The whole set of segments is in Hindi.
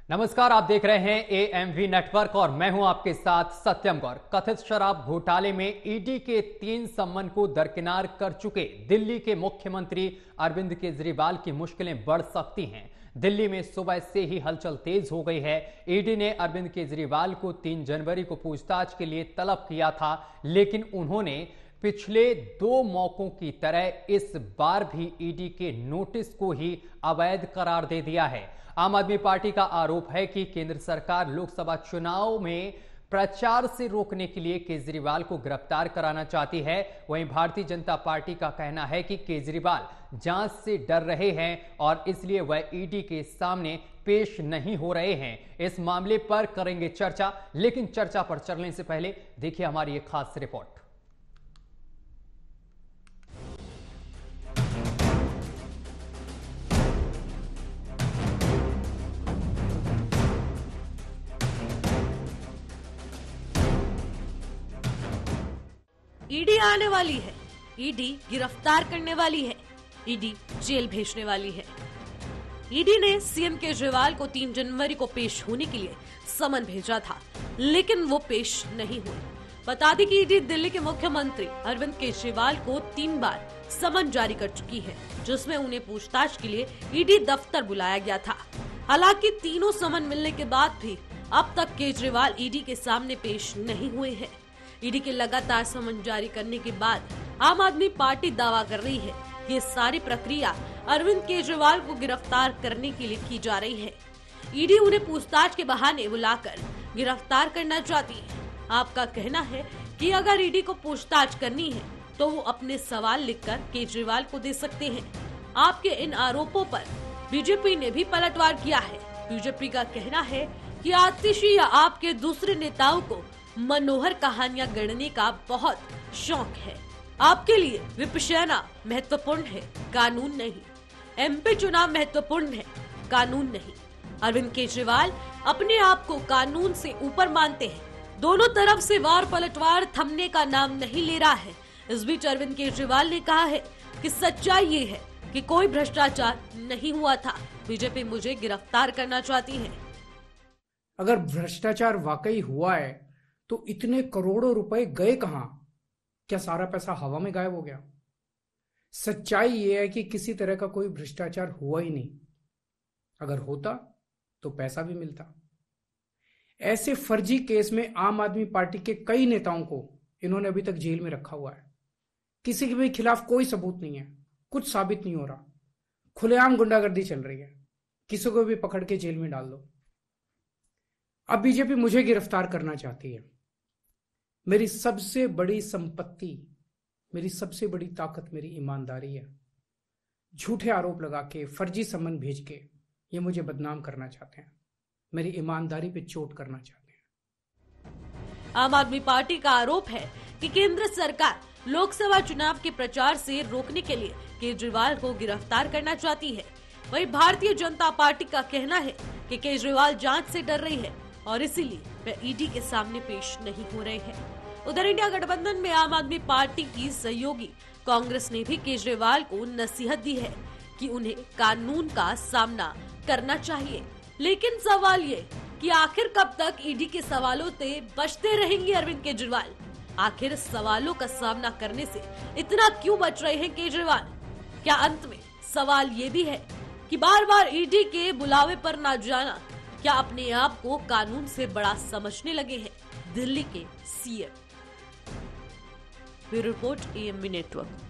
नमस्कार, आप देख रहे हैं एएमवी नेटवर्क और मैं हूं आपके साथ सत्यम गौर। कथित शराब घोटाले में ईडी के 3 सम्मन को दरकिनार कर चुके दिल्ली के मुख्यमंत्री अरविंद केजरीवाल की मुश्किलें बढ़ सकती हैं। दिल्ली में सुबह से ही हलचल तेज हो गई है। ईडी ने अरविंद केजरीवाल को 3 जनवरी को पूछताछ के लिए तलब किया था, लेकिन उन्होंने पिछले 2 मौकों की तरह इस बार भी ईडी के नोटिस को ही अवैध करार दे दिया है। आम आदमी पार्टी का आरोप है कि केंद्र सरकार लोकसभा चुनाव में प्रचार से रोकने के लिए केजरीवाल को गिरफ्तार कराना चाहती है। वहीं भारतीय जनता पार्टी का कहना है कि केजरीवाल जांच से डर रहे हैं और इसलिए वह ईडी के सामने पेश नहीं हो रहे हैं। इस मामले पर करेंगे चर्चा, लेकिन चर्चा पर चलने से पहले देखिए हमारी एक खास रिपोर्ट। ईडी आने वाली है, ईडी गिरफ्तार करने वाली है, ईडी जेल भेजने वाली है। ईडी ने सीएम केजरीवाल को 3 जनवरी को पेश होने के लिए समन भेजा था, लेकिन वो पेश नहीं हुए। बता दें कि ईडी दिल्ली के मुख्यमंत्री अरविंद केजरीवाल को 3 बार समन जारी कर चुकी है, जिसमें उन्हें पूछताछ के लिए ईडी दफ्तर बुलाया गया था। हालांकि तीनों समन मिलने के बाद भी अब तक केजरीवाल ईडी के सामने पेश नहीं हुए हैं। ईडी के लगातार समन जारी करने के बाद आम आदमी पार्टी दावा कर रही है कि ये सारी प्रक्रिया अरविंद केजरीवाल को गिरफ्तार करने के लिए की जा रही है। ईडी उन्हें पूछताछ के बहाने बुलाकर गिरफ्तार करना चाहती है। आपका कहना है कि अगर ईडी को पूछताछ करनी है तो वो अपने सवाल लिखकर केजरीवाल को दे सकते हैं। आपके इन आरोपों पर बीजेपी ने भी पलटवार किया है। बीजेपी का कहना है कि आतिशी या आपके दूसरे नेताओं को मनोहर कहानियां गढ़ने का बहुत शौक है। आपके लिए विपक्षना महत्वपूर्ण है, कानून नहीं। एमपी चुनाव महत्वपूर्ण है, कानून नहीं। अरविंद केजरीवाल अपने आप को कानून से ऊपर मानते हैं। दोनों तरफ से वार पलटवार थमने का नाम नहीं ले रहा है। इस बीच अरविंद केजरीवाल ने कहा है कि सच्चाई ये है कि कोई भ्रष्टाचार नहीं हुआ था। बीजेपी मुझे गिरफ्तार करना चाहती है। अगर भ्रष्टाचार वाकई हुआ है तो इतने करोड़ों रुपए गए कहां? क्या सारा पैसा हवा में गायब हो गया? सच्चाई यह है कि किसी तरह का कोई भ्रष्टाचार हुआ ही नहीं। अगर होता तो पैसा भी मिलता। ऐसे फर्जी केस में आम आदमी पार्टी के कई नेताओं को इन्होंने अभी तक जेल में रखा हुआ है। किसी के भी खिलाफ कोई सबूत नहीं है, कुछ साबित नहीं हो रहा, खुलेआम गुंडागर्दी चल रही है। किसी को भी पकड़ के जेल में डाल दो। अब बीजेपी मुझे गिरफ्तार करना चाहती है। मेरी सबसे बड़ी संपत्ति, मेरी सबसे बड़ी ताकत मेरी ईमानदारी है। झूठे आरोप लगा के, फर्जी समन भेज के ये मुझे बदनाम करना चाहते हैं, मेरी ईमानदारी पे चोट करना चाहते हैं। आम आदमी पार्टी का आरोप है कि केंद्र सरकार लोकसभा चुनाव के प्रचार से रोकने के लिए केजरीवाल को गिरफ्तार करना चाहती है। वहीं भारतीय जनता पार्टी का कहना है कि केजरीवाल जांच से डर रही है और इसीलिए वे ईडी के सामने पेश नहीं हो रहे हैं। उधर इंडिया गठबंधन में आम आदमी पार्टी की सहयोगी कांग्रेस ने भी केजरीवाल को नसीहत दी है कि उन्हें कानून का सामना करना चाहिए। लेकिन सवाल ये कि आखिर कब तक ईडी के सवालों से बचते रहेंगे अरविंद केजरीवाल? आखिर सवालों का सामना करने से इतना क्यों बच रहे हैं केजरीवाल? क्या अंत में सवाल ये भी है कि बार बार ईडी के बुलावे पर ना जाना, क्या अपने आप को कानून से बड़ा समझने लगे हैं दिल्ली के CM? Bureau report, AMV network.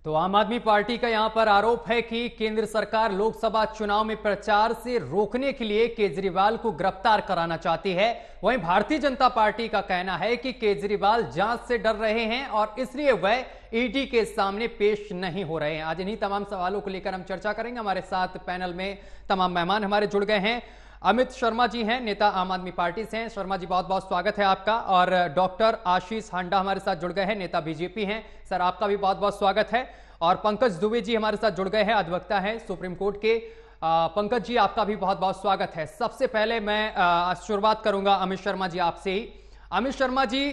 तो आम आदमी पार्टी का यहां पर आरोप है कि केंद्र सरकार लोकसभा चुनाव में प्रचार से रोकने के लिए केजरीवाल को गिरफ्तार कराना चाहती है। वहीं भारतीय जनता पार्टी का कहना है कि केजरीवाल जांच से डर रहे हैं और इसलिए वह ईडी के सामने पेश नहीं हो रहे हैं। आज इन्हीं तमाम सवालों को लेकर हम चर्चा करेंगे। हमारे साथ पैनल में तमाम मेहमान हमारे जुड़ गए हैं। अमित शर्मा जी हैं, नेता आम आदमी पार्टी से हैं। शर्मा जी, बहुत बहुत स्वागत है आपका। और डॉक्टर आशीष हांडा हमारे साथ जुड़ गए हैं, नेता बीजेपी हैं। सर, आपका भी बहुत बहुत स्वागत है। और पंकज दुबे जी हमारे साथ जुड़ गए हैं, अधिवक्ता हैं, सुप्रीम कोर्ट के पंकज जी, आपका भी बहुत बहुत स्वागत है। सबसे पहले मैं शुरुआत करूंगा अमित शर्मा जी आपसे ही। अमित शर्मा जी,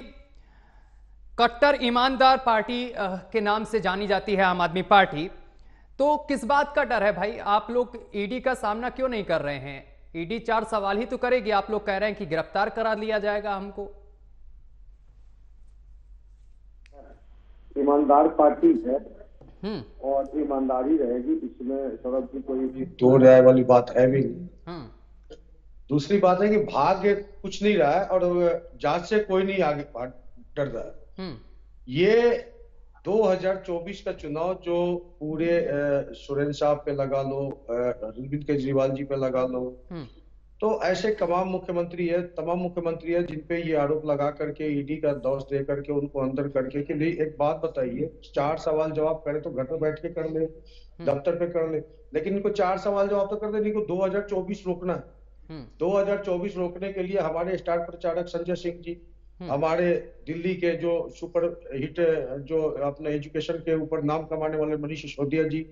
कट्टर ईमानदार पार्टी के नाम से जानी जाती है आम आदमी पार्टी, तो किस बात का डर है भाई? आप लोग ईडी का सामना क्यों नहीं कर रहे हैं? ईडी 4 सवाल ही तो करेगी। आप लोग कह रहे हैं कि गिरफ्तार करा लिया जाएगा हमको। ईमानदार पार्टी है और ईमानदारी रहेगी, इसमें सौरभ जी कोई भी दो राय वाली बात है भी नहीं। दूसरी बात है कि भाग्य कुछ नहीं रहा है और जांच से कोई नहीं आगे डर रहा है। ये 2024 का चुनाव जो पूरे सुरेंद्र साहब पे लगा लो, अरविंद केजरीवाल जी पे लगा लो, तो ऐसे तमाम मुख्यमंत्री है जिन पे ये आरोप लगा करके ईडी का दोष दे करके उनको अंदर करके कि नहीं, एक बात बताइए, 4 सवाल जवाब करे तो घर पे बैठ के कर ले, दफ्तर पे कर ले, लेकिन इनको 4 सवाल जवाब तो कर दे, इनको 2024 रोकना है। 2024 रोकने के लिए हमारे स्टार प्रचारक संजय सिंह जी, हमारे दिल्ली के जो सुपर हिट जो अपने एजुकेशन के ऊपर नाम कमाने वाले मनीष सिसोदिया जी,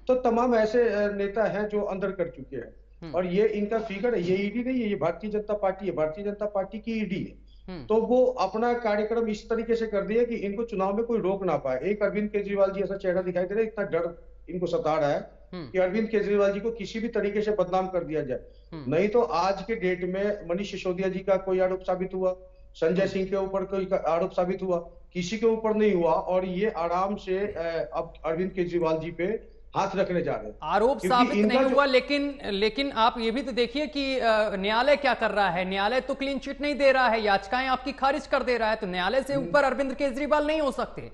तो तमाम ऐसे नेता हैं जो अंदर कर चुके हैं। और ये इनका फिगर है, ये ईडी नहीं है, ये भारतीय जनता पार्टी है, भारतीय जनता पार्टी की ईडी है। तो वो अपना कार्यक्रम इस तरीके से कर दिया कि इनको चुनाव में कोई रोक ना पाए। एक अरविंद केजरीवाल जी ऐसा चेहरा दिखाई दे रहा है, इतना डर इनको सता रहा है कि अरविंद केजरीवाल जी को किसी भी तरीके से बदनाम कर दिया जाए। नहीं तो आज के डेट में मनीष सिसोदिया जी का कोई आरोप साबित हुआ, संजय सिंह के ऊपर कोई आरोप साबित हुआ, किसी के ऊपर नहीं हुआ, और ये आराम से अब अरविंद केजरीवाल जी पे हाथ रखने जा रहे हैं। आरोप साबित नहीं हुआ, लेकिन आप ये भी तो देखिए कि न्यायालय क्या कर रहा है। न्यायालय तो क्लीन चिट नहीं दे रहा है, याचिकाएं आपकी खारिज कर दे रहा है, तो न्यायालय से ऊपर अरविंद केजरीवाल नहीं हो सकते।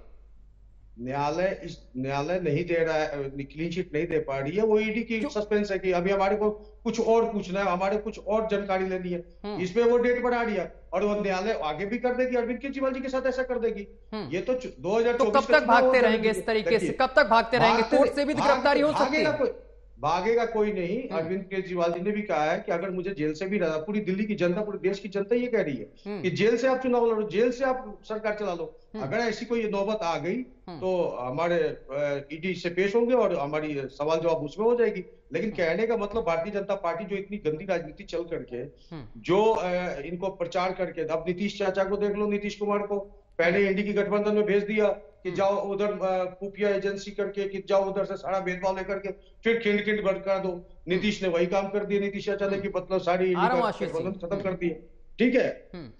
न्यायालय नहीं दे रहा है, क्लीन चिट नहीं दे पा रही है, वो ईडी की सस्पेंस है कि अभी हमारे को कुछ और पूछना है, हमारे कुछ और जानकारी लेनी है, इसमें वो डेट बढ़ा दिया और वो न्यायालय आगे भी कर देगी, अरविंद केजरीवाल जी के साथ ऐसा कर देगी। ये तो 2024 तो कब तक भागते रहेंगे इस तरीके से? कब तक भागते रहेंगे? कोर्ट से भी तो गिरफ्तारी हो सकती है। भागेगा कोई नहीं। अरविंद केजरीवाल जी ने भी कहा है कि अगर मुझे जेल से भी रहना, पूरी दिल्ली की जनता, पूरे देश की जनता ये कह रही है कि जेल से आप चुनाव लड़ो, जेल से आप सरकार चला लो। अगर ऐसी कोई नौबत आ गई तो हमारे ईडी से पेश होंगे और हमारी सवाल जवाब उसमें हो जाएगी। लेकिन कहने का मतलब भारतीय जनता पार्टी जो इतनी गंदी राजनीति चल करके जो इनको प्रचार करके, अब नीतीश चाचा को देख लो, नीतीश कुमार को पहले एनडीए की गठबंधन में भेज दिया कि जाओ उधर खुफिया एजेंसी करके कि जाओ उधर से सारा भेदभाव लेकर के फिर खिंड खिंड भड़का दो। नीतीश ने वही काम कर दिया, नीतीश चाचा ने कि मतलब सारी गठबंधन खत्म कर दिए। ठीक है,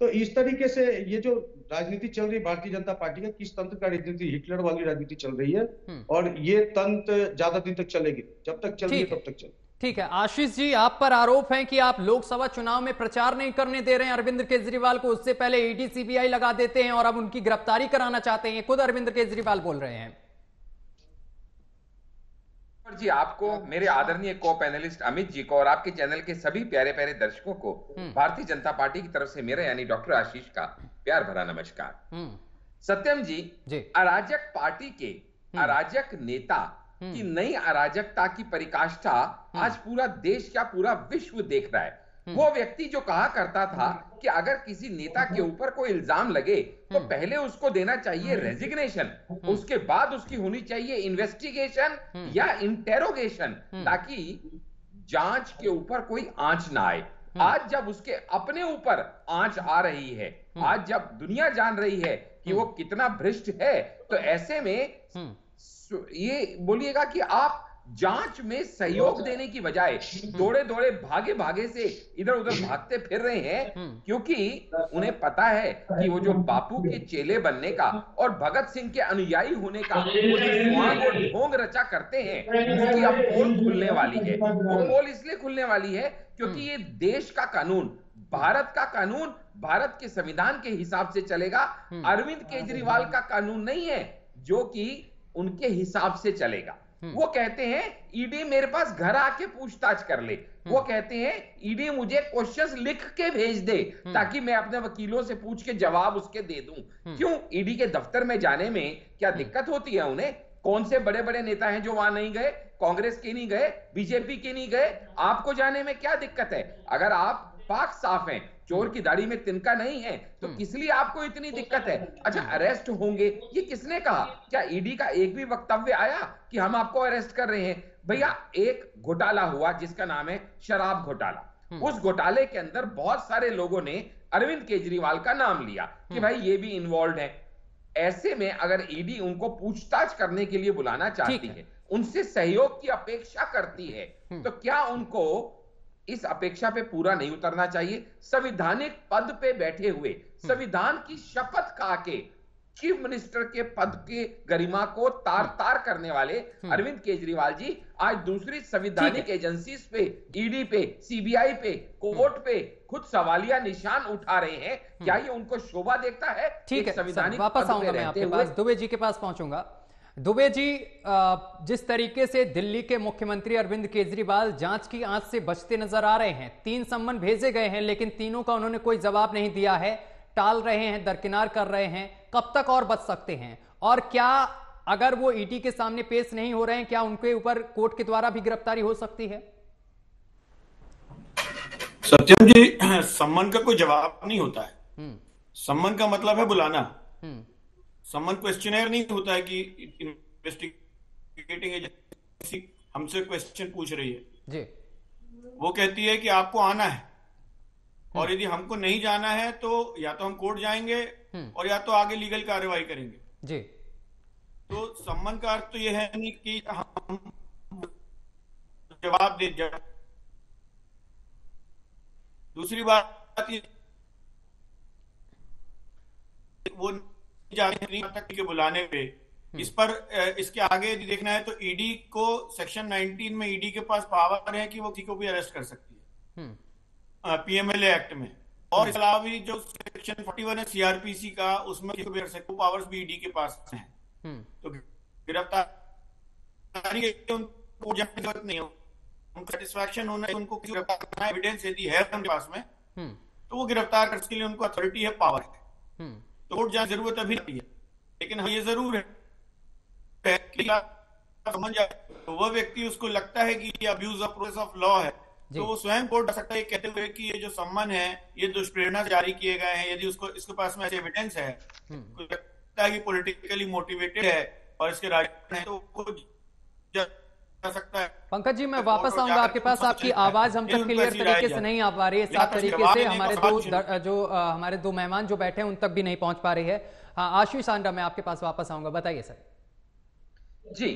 तो इस तरीके से ये जो राजनीति चल रही है भारतीय जनता पार्टी का, किस तंत्र का राजनीति, हिटलर वाली राजनीति चल रही है, और ये तंत्र ज्यादा दिन तक चलेगी, जब तक चल रही है तब तक चलेगी। ठीक है आशीष जी, आप पर आरोप है कि आप लोकसभा चुनाव में प्रचार नहीं करने दे रहे हैं अरविंद केजरीवाल को, उससे पहले ईडी सीबीआई लगा देते हैं और अब उनकी गिरफ्तारी कराना चाहते हैं, खुद अरविंद केजरीवाल बोल रहे हैं। जी, आपको, मेरे आदरणीय को पैनलिस्ट अमित जी को और आपके चैनल के सभी प्यारे प्यारे दर्शकों को भारतीय जनता पार्टी की तरफ से मेरा यानी डॉक्टर आशीष का प्यार भरा नमस्कार। सत्यम जी, अराजक पार्टी के अराजक नेता की नई अराजकता की परिकाष्ठा आज पूरा देश क्या पूरा विश्व देख रहा है। वो व्यक्ति जो कहा करता था कि अगर किसी नेता के ऊपर कोई इल्जाम लगे तो पहले उसको देना चाहिए रेजिग्नेशन, उसके बाद उसकी होनी चाहिए इन्वेस्टिगेशन या इंटेरोगेशन, ताकि जांच के ऊपर कोई आंच ना आए। आज जब उसके अपने ऊपर आंच आ रही है, आज जब दुनिया जान रही है कि वो कितना भ्रष्ट है, तो ऐसे में ये बोलिएगा कि आप जांच में सहयोग देने की बजाय दौड़े दौड़े भागे भागे से इधर उधर भागते फिर रहे हैं, क्योंकि उन्हें पता है कि वो जो बापू के चेले बनने का और भगत सिंह के अनुयायी होने का वो जो स्वांग और ढोंग रचा करते हैं, उसकी अब पोल खुलने वाली है। वो पोल इसलिए खुलने वाली है क्योंकि ये देश का कानून, भारत का कानून, भारत के संविधान के हिसाब से चलेगा। अरविंद केजरीवाल का कानून नहीं है जो कि उनके हिसाब से चलेगा। वो कहते हैं ईडी मेरे पास घर आके पूछताछ कर ले, वो कहते हैं ईडी मुझे क्वेश्चंस लिख के भेज दे ताकि मैं अपने वकीलों से पूछ के जवाब उसके दे दूं। क्यों ईडी के दफ्तर में जाने में क्या दिक्कत होती है उन्हें? कौन से बड़े बड़े नेता हैं जो वहां नहीं गए? कांग्रेस के नहीं गए, बीजेपी के नहीं गए, आपको जाने में क्या दिक्कत है? अगर आप पाक साफ हैं, चोर की दाढ़ी में तिनका नहीं है, तो किस लिए आपको इतनी दिक्कत है? अच्छा, अरेस्ट होंगे ये किसने कहा? क्या ईडी का एक भी वक्तव्य आया कि हम आपको अरेस्ट कर रहे हैं? भैया एक घोटाला हुआ जिसका नाम है शराब घोटाला। उस घोटाले के अंदर बहुत सारे लोगों ने अरविंद केजरीवाल का नाम लिया कि भाई ये भी इन्वॉल्व है। ऐसे में अगर ईडी उनको पूछताछ करने के लिए बुलाना चाहती है, उनसे सहयोग की अपेक्षा करती है, तो क्या उनको इस अपेक्षा पे पूरा नहीं उतरना चाहिए? संवैधानिक पद पे बैठे हुए, संविधान की शपथ खा के चीफ मिनिस्टर के पद के गरिमा को तार तार करने वाले अरविंद केजरीवाल जी आज दूसरी संवैधानिक एजेंसी पे, ईडी पे, सीबीआई पे, कोर्ट पे खुद सवालिया निशान उठा रहे हैं। क्या ये उनको शोभा देखता है? ठीक है, वापस आऊंगा मैं आपके पास, दुबे जी के पास पहुंचूंगा। दुबे जी, जिस तरीके से दिल्ली के मुख्यमंत्री अरविंद केजरीवाल जांच की आंच से बचते नजर आ रहे हैं, 3 सम्मन भेजे गए हैं लेकिन तीनों का उन्होंने कोई जवाब नहीं दिया है, टाल रहे हैं, दरकिनार कर रहे हैं, कब तक और बच सकते हैं? और क्या अगर वो ईडी के सामने पेश नहीं हो रहे हैं, क्या उनके ऊपर कोर्ट के द्वारा भी गिरफ्तारी हो सकती है? सत्यम जी, सम्मन का कोई जवाब नहीं होता है। सम्मन का मतलब है बुलाना। सम्मन क्वेश्चनर नहीं होता है कि इन्वेस्टिगेटिंग एजेंसी हमसे क्वेश्चन पूछ रही है जी। वो कहती है कि आपको आना है, और यदि हमको नहीं जाना है तो या तो हम कोर्ट जाएंगे और या तो आगे लीगल कार्रवाई करेंगे जी। तो सम्मन का अर्थ तो यह है नहीं कि हम जवाब दे जाए। दूसरी बात, वो के बुलाने पे इस पर इसके आगे देखना है तो ईडी को सेक्शन 19 में ईडी के पास पावर है कि वो किसी को भी अरेस्ट कर सकती है पीएमएलए एक्ट में। और इसके अलावा भी जो सेक्शन 41 है सीआरपीसी का, उसमें पावर्स भी ईडी के पास हैं। तो गिरफ्तारी उनको जरूरत नहीं है, उनको सेटिस्फैक्शन होना है, उनको एविडेंस यदि है उनके पास में तो वो गिरफ्तार करने के लिए उनको अथॉरिटी है, पावर है। तो कोर्ट जाने की जरूरत अभी नहीं है, लेकिन ये जरूर है कि समझ जाए तो वह व्यक्ति, उसको लगता है कि ये abuse of process of law है, तो वो स्वयं कोर्ट जा सकता है कहते हुए कि ये जो सम्मन है ये दुष्प्रेरणा जारी किए गए हैं। यदि उसको इसके पास में ऐसे एविडेंस है, लगता है कि पॉलिटिकली मोटिवेटेड है और इसके राजनीतिक है, तो जा सकता है। पंकज जी, मैं वापस आऊंगा आपके पास। आपकी आवाज हम तक क्लियर तरीके से नहीं आ पा रही है, साफ तरीके से हमारे दो मेहमान जो बैठे हैं उन तक भी नहीं पहुंच पा रही है। हाँ, आशीष आंड्रा, मैं आपके पास वापस आऊंगा, बताइए सर। जी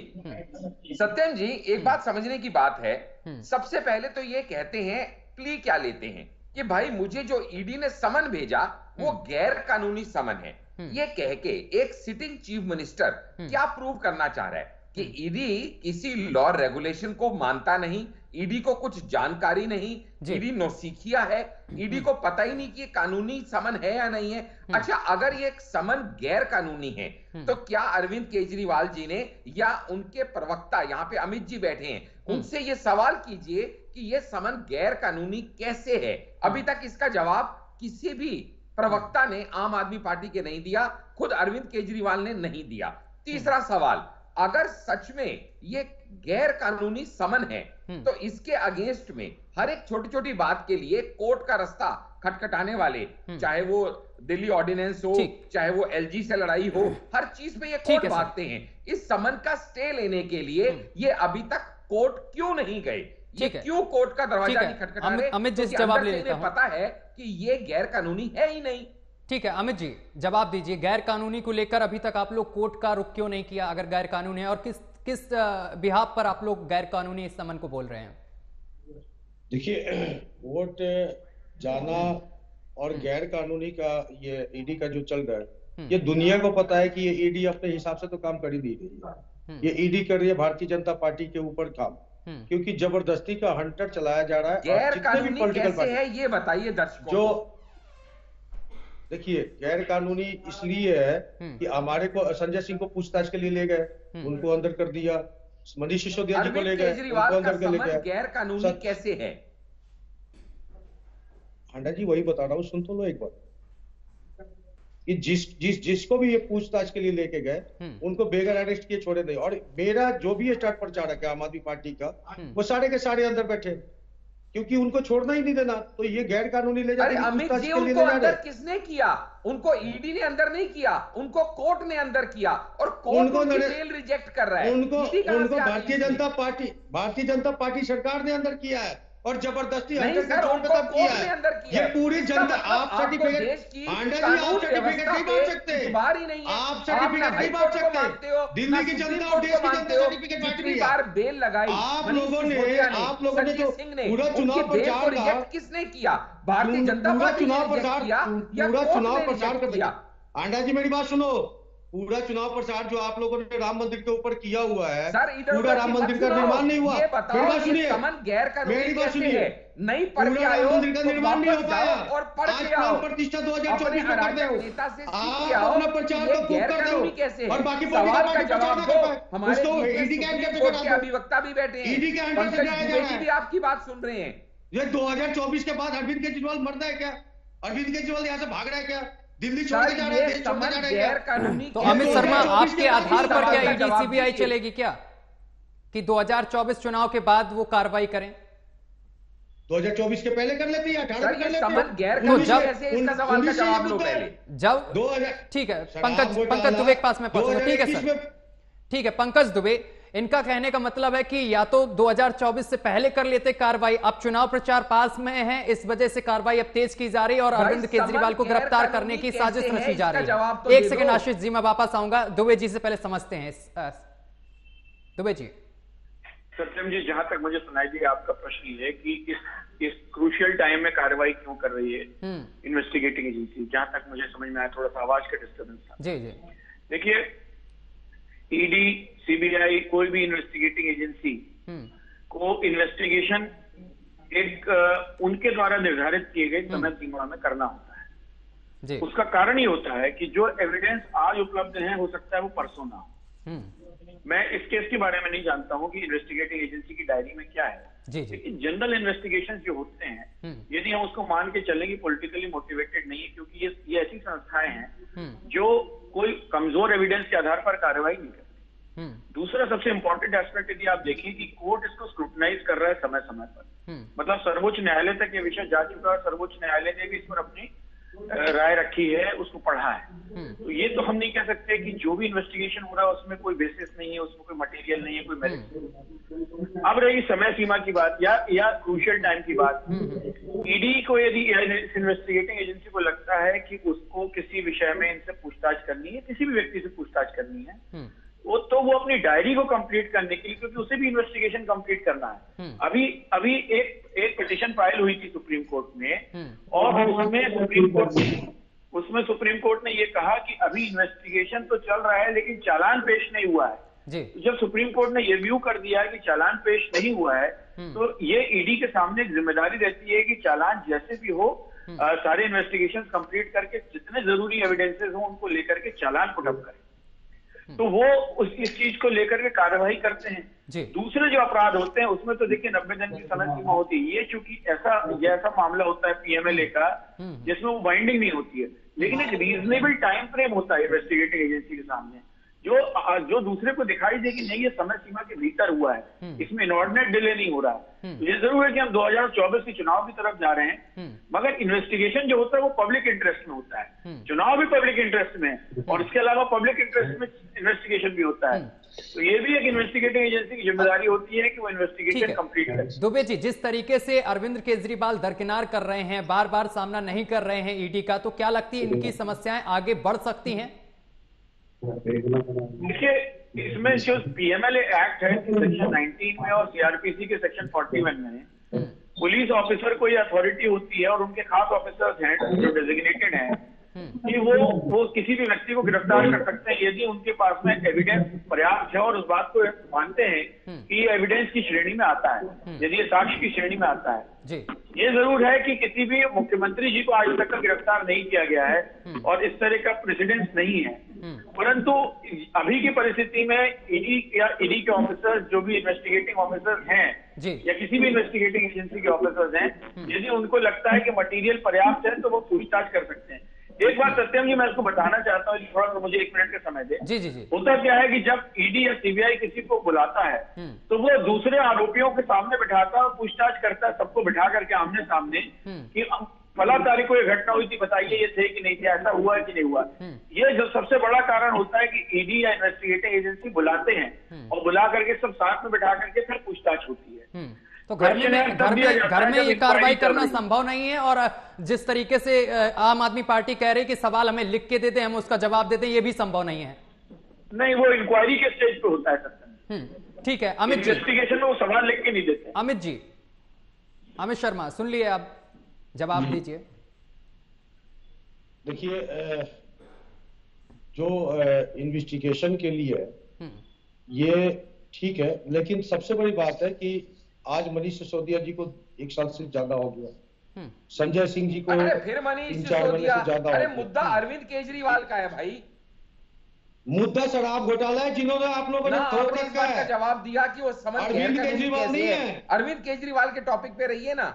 सत्यम जी, एक बात समझने की बात है। सबसे पहले तो ये कहते हैं, प्ली क्या लेते हैं कि भाई मुझे जो ईडी ने समन भेजा वो गैर कानूनी समन है। ये कह के एक सिटिंग चीफ मिनिस्टर क्या प्रूव करना चाह रहा है कि ईडी किसी लॉ रेगुलेशन को मानता नहीं, ईडी को कुछ जानकारी नहीं, ईडी नौसिखिया है, ईडी को पता ही नहीं कि ये कानूनी समन है या नहीं है। अच्छा, अगर ये समन गैर कानूनी है तो क्या अरविंद केजरीवाल जी ने या उनके प्रवक्ता यहाँ पे अमित जी बैठे हैं, उनसे ये सवाल कीजिए कि ये समन गैर कानूनी कैसे है। अभी तक इसका जवाब किसी भी प्रवक्ता ने आम आदमी पार्टी के नहीं दिया, खुद अरविंद केजरीवाल ने नहीं दिया। तीसरा सवाल, अगर सच में ये गैर कानूनी समन है तो इसके अगेंस्ट में हर एक छोटी छोटी बात के लिए कोर्ट का रास्ता खटखटाने वाले, चाहे वो दिल्ली ऑर्डिनेंस हो, चाहे वो एलजी से लड़ाई हो, हर चीज में ये कोर्ट भागते हैं। इस समन का स्टे लेने के लिए ये अभी तक कोर्ट क्यों नहीं गए? ये क्यों कोर्ट का दरवाजा नहीं खटखटा रहे? अमित जी, जवाब ले लेता हूं। पता है कि ये गैर कानूनी है ही नहीं। ठीक है, अमित जी जवाब दीजिए, गैर कानूनी को लेकर अभी तक आप लोग कोर्ट का रुख क्यों नहीं किया अगर गैर कानूनी है, और किस बिहाफ पर आप लोग गैर कानूनी इस समन को बोल रहे हैं? देखिए, कोर्ट जाना और गैर कानूनी का ये ईडी का जो चल रहा है, ये दुनिया को पता है कि ये ईडी अपने हिसाब से तो काम कर ही नहीं रही है। ये ईडी कर रही है भारतीय जनता पार्टी के ऊपर काम, क्योंकि जबरदस्ती का हंटर चलाया जा रहा है। गैर कानूनी कैसे है ये बताइए दर्शकों। जो देखिए, गैर कानूनी इसलिए है कि हमारे को संजय सिंह को पूछताछ के लिए ले गए, उनको अंदर कर दिया, मनीष सिसोदिया जी को ले गए, उनको अंदर कर ले गए। गैर कानूनी कैसे है? हांडा जी, वही बता रहा हूँ, सुन तो लो एक बार कि जिसको भी ये पूछताछ के लिए लेके गए उनको बेगर अरेस्ट किए छोड़े नहीं। और मेरा जो भी स्टार्ट प्रचारक है आम आदमी पार्टी का, वो सारे के सारे अंदर बैठे। क्योंकि उनको छोड़ना ही नहीं देना, तो ये गैर कानूनी ले जाते। अरे अमित जी, उनको अंदर किसने किया? उनको ईडी ने अंदर नहीं किया, उनको कोर्ट ने अंदर किया, और कोर्ट उनकी बेल रिजेक्ट कर रहा है। उनको भारतीय जनता पार्टी सरकार ने अंदर किया है और जबरदस्ती नहीं सर, उनको कोर्ट ने अंदर किया। ये पूरी जनता, आप सर्टिफिकेट, आंडा जी आप सर्टिफिकेट नहीं बांट सकते, आप सर्टिफिकेट नहीं बांट सकते। दिल्ली की जनता और देश की जनता सर्टिफिकेट बांट रही है। बार बेल लगाई आप लोगों ने जो पूरा चुनाव प्रचार का किसने किया? भारतीय जनता पार्टी ने किया या पूरा चुनाव प्रचार कर दिया? आंडा जी मेरी बात सुनो, पूरा चुनाव प्रचार जो आप लोगों ने राम मंदिर के ऊपर किया हुआ है, पूरा राम मंदिर का निर्माण नहीं हुआ। मेरी बात सुनिए, मेरी बात सुनिए, नहीं पढ़ के राम मंदिर का निर्माण नहीं हो पाया और पढ़ के आओ। आज प्रतिष्ठा 2024 में कर दो, आप अपना प्रचार को खूब कर दो और बाकी सवाल का जवाब दो। हमारे ईडी के अधिवक्ता भी बैठे हैं, ईडी के अंडर से जाया जा रहा है। भी आपकी बात सुन रहे हैं। ये 2024 के बाद अरविंद केजरीवाल मरना है क्या? अरविंद केजरीवाल यहाँ से भाग रहा है क्या? दिल्ली छोड़ के जा रहा है, देश छोड़ के जा रहा है क्या? तो अमित शर्मा, आपके आधार पर क्या ईडी सीबीआई चलेगी क्या कि 2024 चुनाव के बाद वो कार्रवाई करें? 2024 के पहले कर लेती है, 18 में कर लेती है। तो जब ठीक है, पंकज दुबे के पास में पहुंचूंगा। ठीक है सर, ठीक है पंकज दुबे, इनका कहने का मतलब है कि या तो 2024 से पहले कर लेते कार्रवाई, अब चुनाव प्रचार पास में है, इस वजह से कार्रवाई अब तेज की जा रही है और अरविंद केजरीवाल को गिरफ्तार करने की साजिश रची जा रही है। एक सेकंड आशीष जी, मैं वापस आऊंगा। दुबे जी से पहले समझते हैं। दुबे जी। सत्यम जी, जहां तक मुझे सुनाई दिया आपका प्रश्न ये है कि इस क्रूशियल टाइम में कार्रवाई क्यों कर रही है इन्वेस्टिगेटिंग एजेंसी, जहां तक मुझे समझ में आया, थोड़ा सा आवाज का डिस्टर्बेंस था। जी जी। देखिए, ईडी, सीबीआई, कोई भी इन्वेस्टिगेटिंग एजेंसी को इन्वेस्टिगेशन एक उनके द्वारा निर्धारित किए गए समय सीमा में करना होता है जी। उसका कारण ही होता है कि जो एविडेंस आज उपलब्ध है, हो सकता है वो परसों ना हो। मैं इस केस के बारे में नहीं जानता हूं कि इन्वेस्टिगेटिंग एजेंसी की डायरी में क्या है, लेकिन जनरल इन्वेस्टिगेशन जो होते हैं, यदि हम उसको मान के चलें कि पॉलिटिकली मोटिवेटेड नहीं है, क्योंकि ये ऐसी संस्थाएं हैं जो कोई कमजोर एविडेंस के आधार पर कार्रवाई नहीं करती। दूसरा सबसे इंपॉर्टेंट एस्पेक्ट यदि आप देखें कि कोर्ट इसको स्क्रूटनाइज कर रहा है समय समय पर, मतलब सर्वोच्च न्यायालय तक ये विषय जा चुका है, सर्वोच्च न्यायालय ने भी इस पर अपनी राय रखी है, उसको पढ़ा है। तो ये तो हम नहीं कह सकते कि जो भी इन्वेस्टिगेशन हो रहा है उसमें कोई बेसिस नहीं है, उसमें कोई मटेरियल नहीं है, कोई मेरिट नहीं है। अब रही समय सीमा की बात या क्रूशियल टाइम की बात, ईडी को यदि इन्वेस्टिगेटिंग एजेंसी को लगता है कि उसको किसी विषय में इनसे पूछताछ करनी है, किसी भी व्यक्ति से पूछताछ करनी है, वो अपनी डायरी को कंप्लीट करने के लिए, क्योंकि उसे भी इन्वेस्टिगेशन कंप्लीट करना है। अभी एक पिटीशन फाइल हुई थी सुप्रीम कोर्ट में, और उसमें सुप्रीम कोर्ट ने ये कहा कि अभी इन्वेस्टिगेशन तो चल रहा है लेकिन चालान पेश नहीं हुआ है। जब सुप्रीम कोर्ट ने ये व्यू कर दिया है कि चालान पेश नहीं हुआ है, तो ये ईडी के सामने एक जिम्मेदारी रहती है कि चालान जैसे भी हो, सारे इन्वेस्टिगेशन कंप्लीट करके जितने जरूरी एविडेंसेस हो उनको लेकर के चालान पुटअप करें। तो वो इस चीज को लेकर के कार्रवाई करते हैं। दूसरे जो अपराध होते हैं उसमें तो देखिए 90 दिन की समय सीमा होती है। ये चूंकि ऐसा मामला होता है पीएमएलए का जिसमें वो बाइंडिंग नहीं होती है, लेकिन एक रीजनेबल टाइम फ्रेम होता है इन्वेस्टिगेटिंग एजेंसी के सामने, जो दूसरे को दिखाई दे कि नहीं ये समय सीमा के भीतर हुआ है, इसमें इनऑर्डिनेट डिले नहीं हो रहा है। तो ये जरूर है कि हम 2024 के चुनाव की तरफ जा रहे हैं, मगर इन्वेस्टिगेशन जो होता है वो पब्लिक इंटरेस्ट में होता है, चुनाव भी पब्लिक इंटरेस्ट में है, और इसके अलावा पब्लिक इंटरेस्ट में इन्वेस्टिगेशन भी होता है। तो ये भी एक इन्वेस्टिगेटिंग एजेंसी की जिम्मेदारी होती है कि वो इन्वेस्टिगेशन कंप्लीट करे। दुबे जी, जिस तरीके से अरविंद केजरीवाल दरकिनार कर रहे हैं, बार बार सामना नहीं कर रहे हैं ईडी का, तो क्या लगती है इनकी समस्याएं आगे बढ़ सकती हैं? देखिए, इसमें जो पीएमएलए एक्ट है सेक्शन 19 में और सीआरपीसी के सेक्शन 41 में पुलिस ऑफिसर को ये अथॉरिटी होती है और उनके खास ऑफिसर्स हैं जो डेजिग्नेटेड हैं कि वो किसी भी व्यक्ति को गिरफ्तार कर सकते हैं यदि उनके पास में एविडेंस पर्याप्त है और उस बात को मानते हैं कि ये एविडेंस की श्रेणी में आता है, यदि ये साक्ष्य की श्रेणी में आता है। ये जरूर है कि किसी भी मुख्यमंत्री जी को आज तक गिरफ्तार नहीं किया गया है और इस तरह का प्रेसिडेंस नहीं है, परंतु अभी की परिस्थिति में ईडी के ऑफिसर्स जो भी इन्वेस्टिगेटिंग ऑफिसर्स हैं या किसी भी इन्वेस्टिगेटिंग एजेंसी के ऑफिसर्स हैं, यदि उनको लगता है कि मटेरियल पर्याप्त है तो वो पूछताछ कर सकते हैं। एक बात सत्यम जी मैं इसको बताना चाहता हूँ, थोड़ा सा मुझे 1 मिनट का समय दे। जी जी जी। होता क्या है कि जब ईडी या सीबीआई किसी को बुलाता है तो वो दूसरे आरोपियों के सामने बिठाता है और पूछताछ करता है, सबको बिठा करके आमने सामने कि फला तारीख को ये घटना हुई थी, बताइए ये थे कि नहीं थे, ऐसा हुआ है कि नहीं हुआ। ये जो सबसे बड़ा कारण होता है कि ईडी या इन्वेस्टिगेटिंग एजेंसी बुलाते हैं और बुला करके सब साथ में बिठा करके फिर पूछताछ होती है। तो घर में ये कार्रवाई करना संभव नहीं है, और जिस तरीके से आम आदमी पार्टी कह रही है कि सवाल हमें लिख के देते हैं, हम उसका जवाब देते हैं, ये भी संभव नहीं है। नहीं, वो इंक्वायरी के स्टेज पे होता है सर। ठीक है अमित जी, इन्वेस्टिगेशन में वो सवाल लिख के नहीं देते। अमित जी, अमित शर्मा सुन लिए, आप जवाब दीजिए। देखिए, जो इन्वेस्टिगेशन के लिए ये ठीक है, लेकिन सबसे बड़ी बात है कि आज मनीष सिसोदिया जी को 1 साल से ज्यादा हो गया, संजय सिंह जी को फिर मनीष सिसोदिया, अरे मुद्दा अरविंद केजरीवाल का है भाई। मुद्दा शराब घोटाला है, जिन्होंने आप लोगों ने आपने इस बात का जवाब दिया कि वो समझ अरविंद केजरीवाल नहीं है। अरविंद केजरीवाल के टॉपिक पे रहिए ना।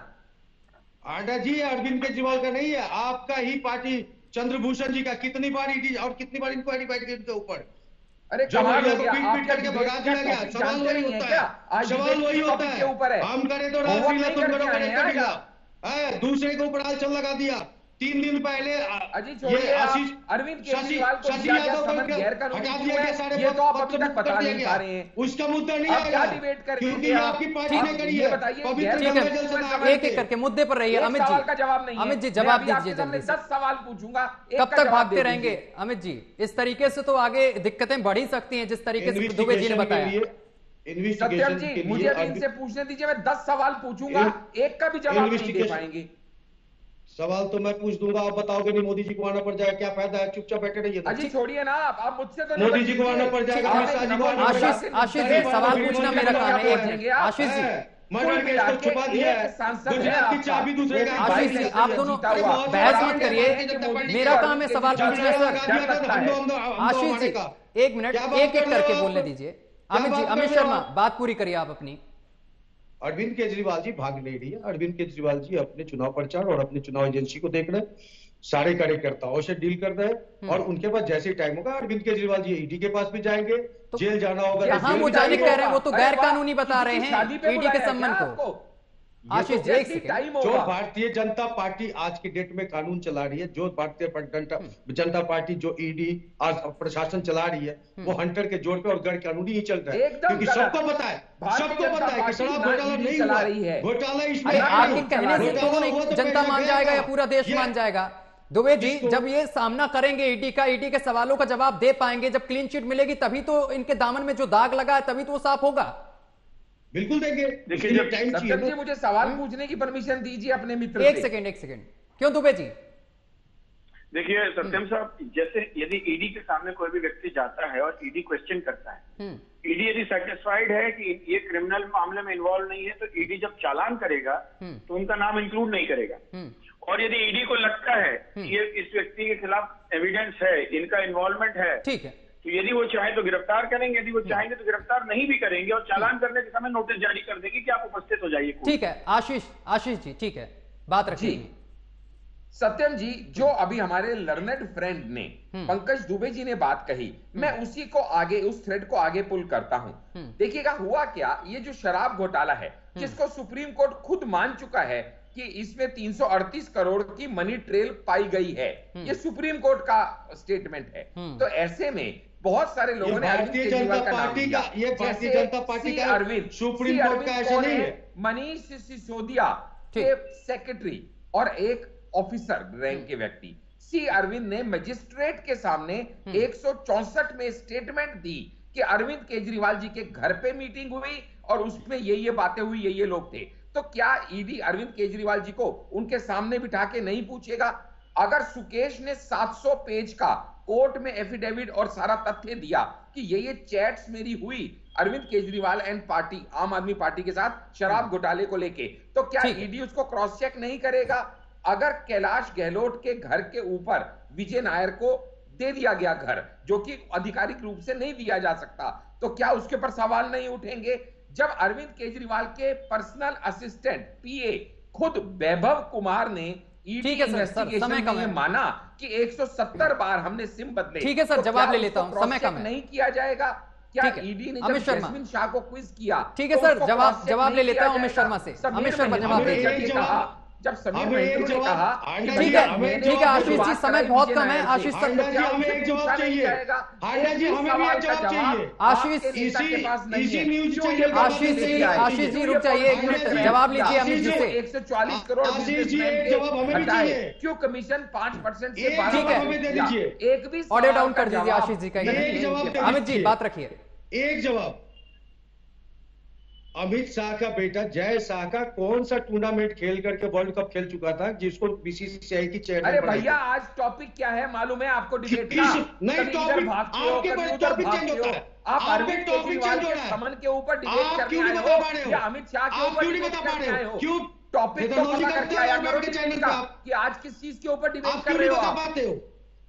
आडा जी, अरविंद केजरीवाल का नहीं है, आपका ही पार्टी चंद्रभूषण जी का। कितनी बार ईडी और कितनी बार इंक्वायरी बैठ गई उनके ऊपर। अरे कमाल हो गया, पीट करके भगा दिया गया। सवाल वही होता है, सवाल वही होता है। हम करे तो राजलीला, तुम करो करेगा। दूसरे के ऊपर आलचल लगा दिया। 3 दिन पहले ये अरविंद केजरीवाल को दिया गया समन गैरकानूनी है, ये तो आप अभी तक बता नहीं पा रहे हैं। उसका मुद्दा नहीं है, क्या डिबेट करेंगे क्योंकि आपकी पार्टी ने करी है। एक एक करके मुद्दे पर रहिए। अमित जी का जवाब नहीं है, अमित जी जवाब दीजिए जल्दी। 10 सवाल पूछूंगा, कब तक भागते रहेंगे अमित जी? इस तरीके से तो आगे दिक्कतें बढ़ ही सकती हैं, जिस तरीके से दुबे जी ने बताया। सत्यम जी, मुझे अभी इनसे पूछने दीजिए, मैं 10 सवाल पूछूंगा, एक का भी जवाब नहीं दे पाएंगे। सवाल तो मैं पूछ दूंगा, आप बताओगे नहीं मोदी जी को आना पड़ जाएगा, क्या फायदा है? चुपचाप बैठे रहिए। अजी छोड़िए ना, आप मुझसे तो मोदी जी को आना पड़ जाएगा, अमित शाह जी को आना पड़ जाएगा। आशीष जी, सवाल पूछना मेरा काम है। आशीष जी, मर्डर केस को छुपा दिया है, गुजरात की चाबी दूसरे का। आशीष जी, आप दोनों बहस मत करिए, मेरा काम है सवाल पूछना सर। आशीष जी, 1 मिनट, एक एक करके बोलने दीजिए। अमित जी, अमित शर्मा, बात पूरी करिए आप अपनी। अरविंद केजरीवाल जी भाग नहीं रही है। अरविंद केजरीवाल जी अपने चुनाव प्रचार और अपने चुनाव एजेंसी को देख रहे हैं, सारे कार्यकर्ताओं से डील कर रहे हैं, और उनके पास जैसे टाइम होगा अरविंद केजरीवाल जी ईडी के पास भी जाएंगे, जेल जाना होगा। हाँ, वो जाने कह रहे हैं, वो तो गैर कानूनी बता रहे हैं ईडी के संबंध को। आशीष जी, जो भारतीय जनता पार्टी आज के डेट में कानून चला रही है, जो भारतीय जनता पार्टी जो ईडी आज प्रशासन चला रही है, वो हंटर के जोर पे और गैर कानूनी ही चल रहा है, क्योंकि सबको पता है कि शराब घोटाला नहीं हुआ है। घोटाला इसमें आपके कहने से तो जनता मान जाएगा या पूरा देश मान जाएगा? दुबे जी, जब ये सामना करेंगे ईडी का, ईडी के सवालों का जवाब दे पाएंगे, जब क्लीन चिट मिलेगी, तभी तो इनके दामन में जो दाग लगा है तभी तो वो साफ होगा। बिल्कुल देंगे। देखिए, जब टाइम चाहिए मुझे सवाल पूछने की परमिशन दीजिए अपने मित्र। एक सेकंड, क्यों दुबे जी? देखिए सत्यम साहब, जैसे यदि ईडी के सामने कोई भी व्यक्ति जाता है और ईडी क्वेश्चन करता है, ईडी यदि सेटिस्फाइड है कि ये क्रिमिनल मामले में इन्वॉल्व नहीं है, तो ईडी जब चालान करेगा तो उनका नाम इंक्लूड नहीं करेगा। और यदि ईडी को लगता है कि ये इस व्यक्ति के खिलाफ एविडेंस है, इनका इन्वॉल्वमेंट है, ठीक है, तो यदि वो चाहे तो गिरफ्तार करेंगे, यदि वो चाहेंगे तो गिरफ्तार नहीं भी करेंगे, और चालान करने के समय नोटिस जारी कर देंगे कि आप उपस्थित हो जाइए। ठीक है आशीष जी, ठीक है, बात रखिए। सत्यम जी, जो अभी हमारे लर्नेड फ्रेंड ने पंकज दुबे जी ने बात कही, मैं उसी को आगे, उस थ्रेड को आगे पुल करता हूं। देखिएगा हुआ क्या, ये जो शराब घोटाला है, जिसको सुप्रीम कोर्ट खुद मान चुका है कि इसमें 338 करोड़ की मनी ट्रेल पाई गई है, ये सुप्रीम कोर्ट का स्टेटमेंट है। तो ऐसे में बहुत सारे लोगों ने भारतीय जनता पार्टी का, ये भारतीय जनता पार्टी का अरविंद, सुप्रीम कोर्ट का ऐसा नहीं है। मनीष सिसोदिया के सेक्रेटरी और एक ऑफिसर रैंक के व्यक्ति सी अरविंद ने मजिस्ट्रेट के सामने 164 में स्टेटमेंट दी कि अरविंद केजरीवाल जी के घर पे मीटिंग हुई और उसमें ये बातें हुई, ये लोग थे। तो क्या ईडी अरविंद केजरीवाल जी को उनके सामने बिठा के नहीं पूछेगा? अगर सुकेश ने 700 पेज का कोर्ट में एफिडेविट और सारा तथ्य दिया कि ये चैट्स मेरी हुई अरविंद केजरीवाल एंड पार्टी, आम आदमी पार्टी के साथ शराब घोटाले को लेके, तो क्या ईडी उसको क्रॉस चेक नहीं करेगा? अगर कैलाश गहलोत के घर के ऊपर विजय नायर को दे दिया गया घर, जो कि आधिकारिक रूप से नहीं दिया जा सकता, तो क्या उसके ऊपर सवाल नहीं उठेंगे? जब अरविंद केजरीवाल के पर्सनल असिस्टेंट पीए खुद वैभव कुमार ने ठीक है सर, समय कम है। माना कि 170 बार हमने सिम बदले। ठीक है सर, जवाब ले लेता हूं, समय कम है। नहीं किया जाएगा क्या? ईडी ने जब जैस्मिन शाह को क्विज किया, ठीक है सर, जवाब ले लेता हूं अमित शर्मा से। अमित शर्मा जवाब दे। जब समीर महतो ने कहा, ठीक है आशीष जी, समय बहुत कम है। आशीष सर, हमें एक जवाब चाहिए। हांडा जी, हमें भी एक जवाब चाहिए। आशीष जी रुक जाइए एक मिनट, जवाब लीजिए अमित जी से। 140 करोड़ आशीष जी, एक जवाब हमें भी चाहिए। क्यों कमीशन 5% से 12% दे दीजिए। एक भी ऑडियो डाउन कर दीजिए आशीष जी का। अमित जी बात रखिए। एक जवाब, अमित शाह का बेटा जय शाह का कौन सा टूर्नामेंट खेल करके वर्ल्ड कप खेल चुका था जिसको बीसीसीआई की चेयरमैन? अरे भैया, आज टॉपिक क्या है मालूम है आपको? डिबेट का नहीं, टॉपिक आपके पास टॉपिक चेंज होता है। आप अरविंद केजरीवाल के समन के ऊपर डिबेट करने आए हो या अमित शाह के ऊपर डिबेट करने आए हो? क्यों टॉपिक तो पता करके आया करो कि आज किस चीज के ऊपर डिबेट कर रहे हो आप?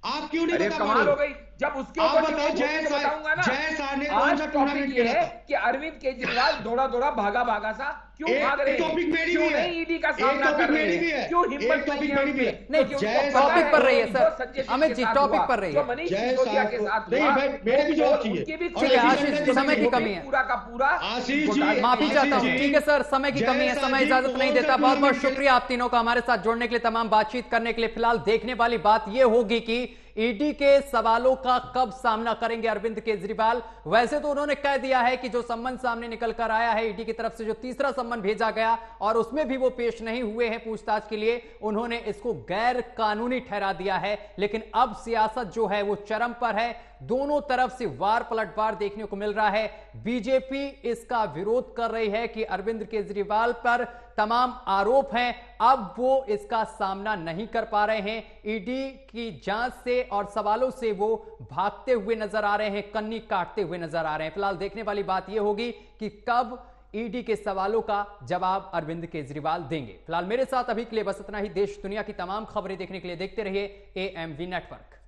आप क्यों नहीं बता कमाल हो गई। जब उसके ऊपर बताऊंगा ना। जय शाह ने आज टॉपिक ये है कि अरविंद केजरीवाल दौड़ा भागा सा क्यों भाग रहे हैं? टॉपिक मेरी भी है। ईडी का सामना कर रहे हैं? क्यों हिम्मत टॉपिक मेरी भी है। नहीं, टॉपिक पर रही है सर। अमित जी टॉपिक पर रही है। मनीष सिसोदिया के साथ मेरे भी जवाब चाहिए। ठीक है आशीष, समय की कमी है। पूरा का पूरा आशीष जी, माफी चाहता हूँ। ठीक है सर, समय की कमी है, समय इजाजत नहीं देता। बहुत बहुत शुक्रिया आप तीनों का हमारे साथ जुड़ने के लिए, तमाम बातचीत करने के लिए। फिलहाल देखने वाली बात यह होगी कि ईडी के सवालों का कब सामना करेंगे अरविंद केजरीवाल। वैसे तो उन्होंने कह दिया है कि जो सम्मन सामने निकल कर आया है ईडी की तरफ से, जो तीसरा सम्मन भेजा गया और उसमें भी वो पेश नहीं हुए हैं पूछताछ के लिए, उन्होंने इसको गैर कानूनी ठहरा दिया है। लेकिन अब सियासत जो है वो चरम पर है। दोनों तरफ से वार पलटवार देखने को मिल रहा है। बीजेपी इसका विरोध कर रही है कि अरविंद केजरीवाल पर तमाम आरोप हैं, अब वो इसका सामना नहीं कर पा रहे हैं। ईडी की जांच से और सवालों से वो भागते हुए नजर आ रहे हैं, कन्नी काटते हुए नजर आ रहे हैं। फिलहाल देखने वाली बात यह होगी कि कब ईडी के सवालों का जवाब अरविंद केजरीवाल देंगे। फिलहाल मेरे साथ अभी के लिए बस इतना ही। देश दुनिया की तमाम खबरें देखने के लिए देखते रहिए AMV नेटवर्क।